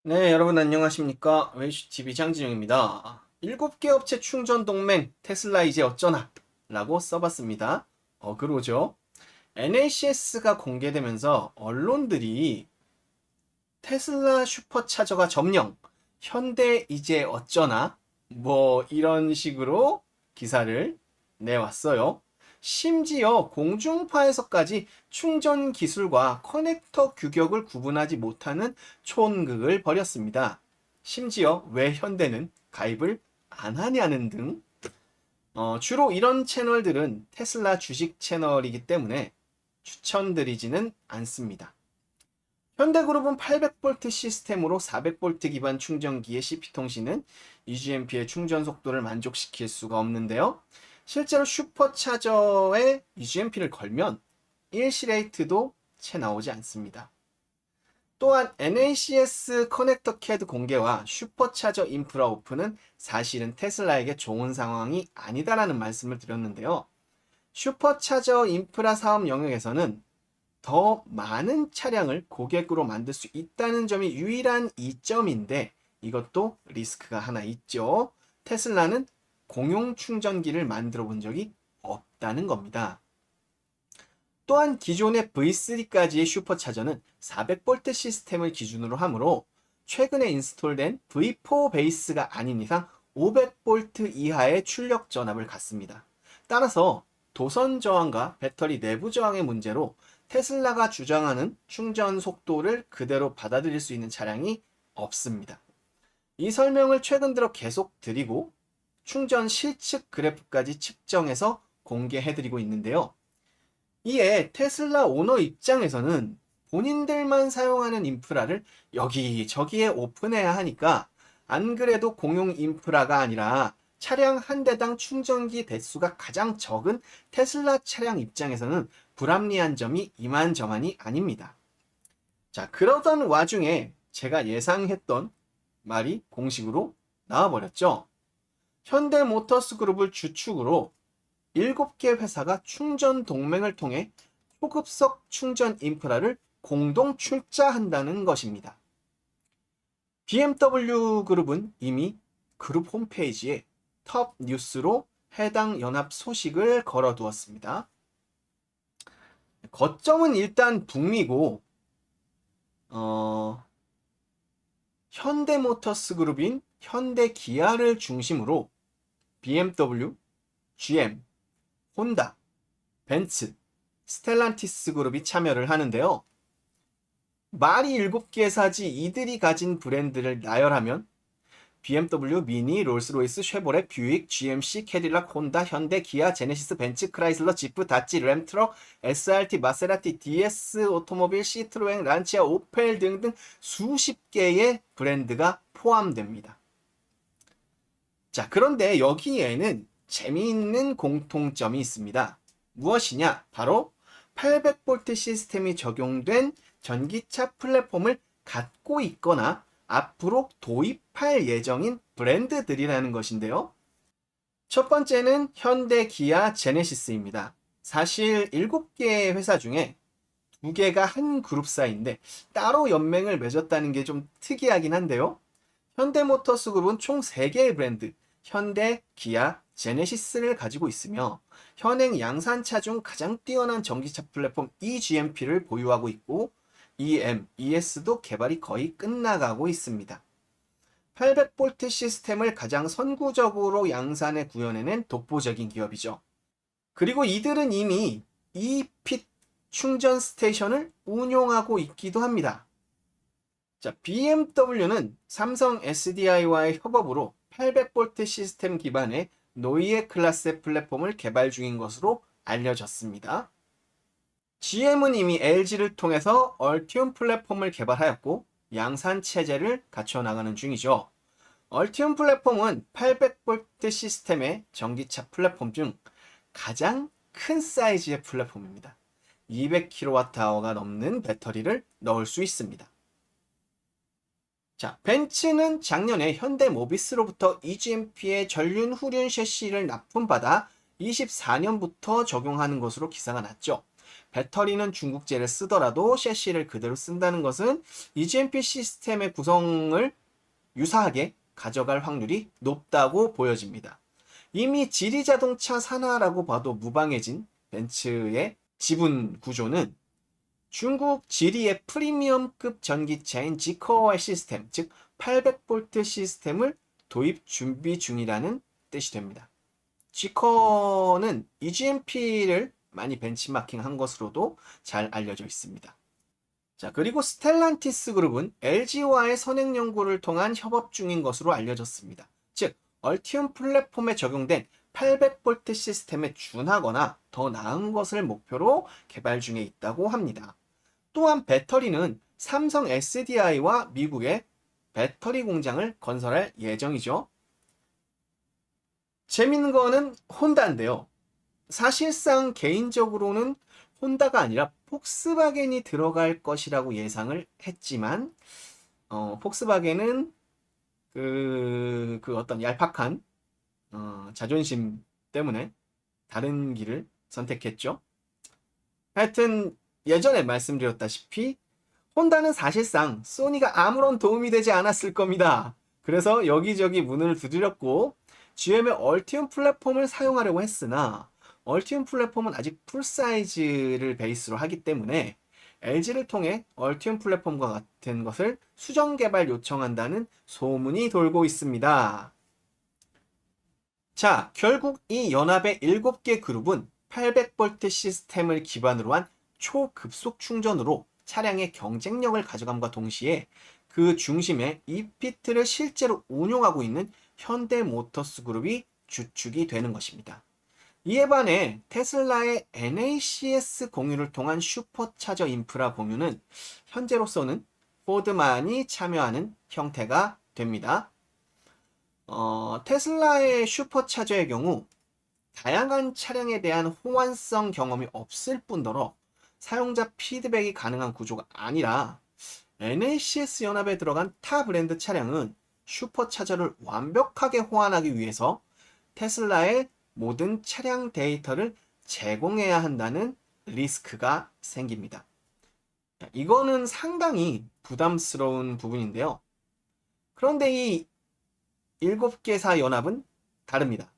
네, 여러분 안녕하십니까? 웨이슈TV 장진영입니다. 7개 업체 충전 동맹 테슬라 이제 어쩌나? 라고 써봤습니다. 그러죠. NACS가 공개되면서 언론들이 테슬라 슈퍼차저가 점령, 현대 이제 어쩌나? 뭐 이런 식으로 기사를 내왔어요. 심지어 공중파에서까지 충전 기술과 커넥터 규격을 구분하지 못하는 촌극을 벌였습니다. 심지어 왜 현대는 가입을 안 하냐는 등 주로 이런 채널들은 테슬라 주식 채널이기 때문에 추천드리지는 않습니다. 현대그룹은 800V 시스템으로 400V 기반 충전기의 CP통신은 EGMP의 충전 속도를 만족시킬 수가 없는데요. 실제로 슈퍼차저에 EGMP를 걸면 일시레이트도 채 나오지 않습니다. 또한 NACS 커넥터 캐드 공개와 슈퍼차저 인프라 오픈은 사실은 테슬라에게 좋은 상황이 아니다라는 말씀을 드렸는데요. 슈퍼차저 인프라 사업 영역에서는 더 많은 차량을 고객으로 만들 수 있다는 점이 유일한 이점인데 이것도 리스크가 하나 있죠. 테슬라는 공용 충전기를 만들어 본 적이 없다는 겁니다. 또한 기존의 V3까지의 슈퍼차저는 400V 시스템을 기준으로 하므로 최근에 인스톨된 V4 베이스가 아닌 이상 500V 이하의 출력 전압을 갖습니다. 따라서 도선 저항과 배터리 내부 저항의 문제로 테슬라가 주장하는 충전 속도를 그대로 받아들일 수 있는 차량이 없습니다. 이 설명을 최근 들어 계속 드리고 충전 실측 그래프까지 측정해서 공개해드리고 있는데요. 이에 테슬라 오너 입장에서는 본인들만 사용하는 인프라를 여기저기에 오픈해야 하니까 안 그래도 공용 인프라가 아니라 차량 한 대당 충전기 대수가 가장 적은 테슬라 차량 입장에서는 불합리한 점이 이만저만이 아닙니다. 자, 그러던 와중에 제가 예상했던 말이 공식으로 나와버렸죠. 현대모터스 그룹을 주축으로 7개 회사가 충전 동맹을 통해 초급속 충전 인프라를 공동 출자한다는 것입니다. BMW 그룹은 이미 그룹 홈페이지에 톱 뉴스로 해당 연합 소식을 걸어두었습니다. 거점은 일단 북미고 현대모터스 그룹인 현대기아를 중심으로 BMW, GM, 혼다, 벤츠, 스텔란티스 그룹이 참여를 하는데요. 말이 7개사지 이들이 가진 브랜드를 나열하면 BMW, 미니, 롤스로이스, 쉐보레, 뷰익, GMC, 캐딜락, 혼다, 현대, 기아, 제네시스, 벤츠, 크라이슬러, 지프, 다치, 램, 트럭, SRT, 마세라티, DS, 오토모빌, 시트로엥, 란치아, 오펠 등등 수십 개의 브랜드가 포함됩니다. 자, 그런데 여기에는 재미있는 공통점이 있습니다. 무엇이냐? 바로 800V 시스템이 적용된 전기차 플랫폼을 갖고 있거나 앞으로 도입할 예정인 브랜드들이라는 것인데요. 첫 번째는 현대, 기아, 제네시스입니다. 사실 7개의 회사 중에 2개가 한 그룹사인데 따로 연맹을 맺었다는 게 좀 특이하긴 한데요. 현대모터스 그룹은 총 3개의 브랜드, 현대, 기아, 제네시스를 가지고 있으며 현행 양산차 중 가장 뛰어난 전기차 플랫폼 eGMP를 보유하고 있고 ES도 개발이 거의 끝나가고 있습니다. 800V 시스템을 가장 선구적으로 양산에 구현해낸 독보적인 기업이죠. 그리고 이들은 이미 e핏 충전 스테이션을 운용하고 있기도 합니다. 자, BMW는 삼성 SDI와의 협업으로 800V 시스템 기반의 노이에 클래스 플랫폼을 개발 중인 것으로 알려졌습니다. GM은 이미 LG를 통해서 얼티움 플랫폼을 개발하였고 양산 체제를 갖춰 나가는 중이죠. 얼티움 플랫폼은 800V 시스템의 전기차 플랫폼 중 가장 큰 사이즈의 플랫폼입니다. 200kWh가 넘는 배터리를 넣을 수 있습니다. 자, 벤츠는 작년에 현대모비스로부터 eGMP의 전륜 후륜 셰시를 납품받아 24년부터 적용하는 것으로 기사가 났죠. 배터리는 중국제를 쓰더라도 셰시를 그대로 쓴다는 것은 EGMP 시스템의 구성을 유사하게 가져갈 확률이 높다고 보여집니다. 이미 지리자동차 산하라고 봐도 무방해진 벤츠의 지분 구조는 중국 지리의 프리미엄급 전기차인 지커의 시스템, 즉 800V 시스템을 도입 준비 중이라는 뜻이 됩니다. 지커는 EGMP를 많이 벤치마킹한 것으로도 잘 알려져 있습니다. 자, 그리고 스텔란티스 그룹은 LG와의 선행 연구를 통한 협업 중인 것으로 알려졌습니다. 즉, 얼티움 플랫폼에 적용된 800V 시스템에 준하거나 더 나은 것을 목표로 개발 중에 있다고 합니다. 또한 배터리는 삼성 SDI와 미국의 배터리 공장을 건설할 예정이죠. 재밌는 거는 혼다인데요. 사실상 개인적으로는 혼다가 아니라 폭스바겐이 들어갈 것이라고 예상을 했지만 폭스바겐은 그 어떤 얄팍한 자존심 때문에 다른 길을 선택했죠. 하여튼 예전에 말씀드렸다시피 혼다는 사실상 소니가 아무런 도움이 되지 않았을 겁니다. 그래서 여기저기 문을 두드렸고 GM의 얼티움 플랫폼을 사용하려고 했으나 얼티움 플랫폼은 아직 풀사이즈를 베이스로 하기 때문에 LG를 통해 얼티움 플랫폼과 같은 것을 수정 개발 요청한다는 소문이 돌고 있습니다. 자, 결국 이 연합의 7개 그룹은 800V 시스템을 기반으로 한 초급속 충전으로 차량의 경쟁력을 가져감과 동시에 그 중심에 이피트를 실제로 운용하고 있는 현대모터스 그룹이 주축이 되는 것입니다. 이에 반해 테슬라의 NACS 공유를 통한 슈퍼차저 인프라 공유는 현재로서는 포드만이 참여하는 형태가 됩니다. 테슬라의 슈퍼차저의 경우 다양한 차량에 대한 호환성 경험이 없을 뿐더러 사용자 피드백이 가능한 구조가 아니라 NACS 연합에 들어간 타 브랜드 차량은 슈퍼차저를 완벽하게 호환하기 위해서 테슬라의 모든 차량 데이터를 제공해야 한다는 리스크가 생깁니다. 이거는 상당히 부담스러운 부분인데요. 그런데 이 7개사 연합은 다릅니다.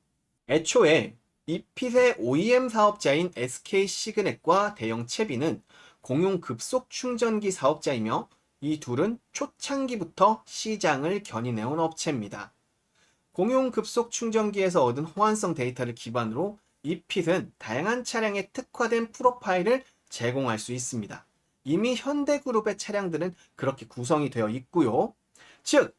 애초에 이핏의 OEM 사업자인 SK 시그넷과 대형 채비는 공용 급속 충전기 사업자이며 이 둘은 초창기부터 시장을 견인해온 업체입니다. 공용 급속 충전기에서 얻은 호환성 데이터를 기반으로 이핏은 다양한 차량에 특화된 프로파일을 제공할 수 있습니다. 이미 현대그룹의 차량들은 그렇게 구성이 되어 있고요. 즉,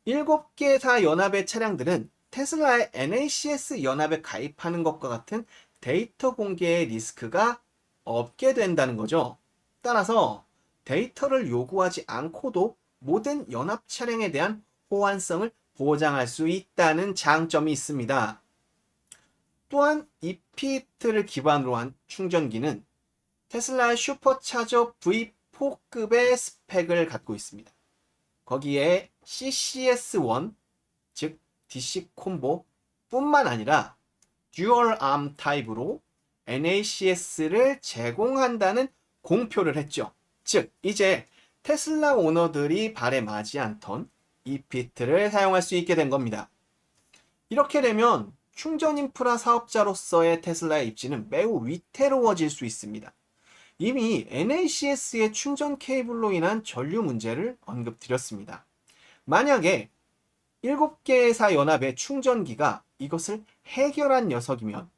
7개사 연합의 차량들은 테슬라의 NACS 연합에 가입하는 것과 같은 데이터 공개의 리스크가 없게 된다는 거죠. 따라서 데이터를 요구하지 않고도 모든 연합 차량에 대한 호환성을 보장할 수 있다는 장점이 있습니다. 또한 이피트를 기반으로 한 충전기는 테슬라의 슈퍼차저 V4급의 스펙을 갖고 있습니다. 거기에 CCS1, 즉 DC 콤보 뿐만 아니라 듀얼 암 타입으로 NACS를 제공한다는 공표를 했죠. 즉 이제 테슬라 오너들이 발에 맞지 않던 이피트를 사용할 수 있게 된 겁니다. 이렇게 되면 충전 인프라 사업자로서의 테슬라의 입지는 매우 위태로워질 수 있습니다. 이미 NACS의 충전 케이블로 인한 전류 문제를 언급드렸습니다. 만약에 7개사 연합의 충전기가 이것을 해결한 녀석이면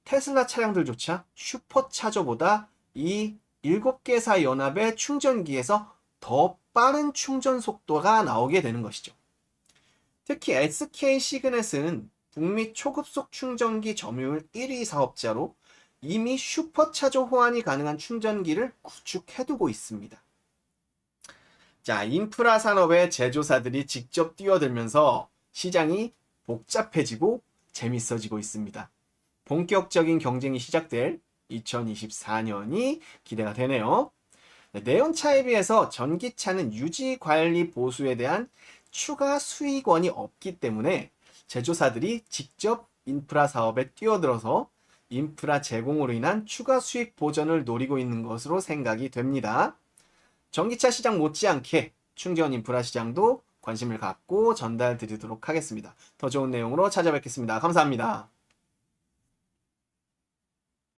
테슬라 차량들조차 슈퍼차저보다 이 7개사 연합의 충전기에서 더 빠른 충전 속도가 나오게 되는 것이죠. 특히 SK 시그넷은 북미 초급속 충전기 점유율 1위 사업자로 이미 슈퍼차저 호환이 가능한 충전기를 구축해두고 있습니다. 자, 인프라 산업의 제조사들이 직접 뛰어들면서 시장이 복잡해지고 재밌어지고 있습니다. 본격적인 경쟁이 시작될 2024년이 기대가 되네요. 내연차에 비해서 전기차는 유지 관리 보수에 대한 추가 수익원이 없기 때문에 제조사들이 직접 인프라 사업에 뛰어들어서 인프라 제공으로 인한 추가 수익 보전을 노리고 있는 것으로 생각이 됩니다. 전기차 시장 못지않게 충전 인프라 시장도 관심을 갖고 전달 드리도록 하겠습니다. 더 좋은 내용으로 찾아뵙겠습니다. 감사합니다.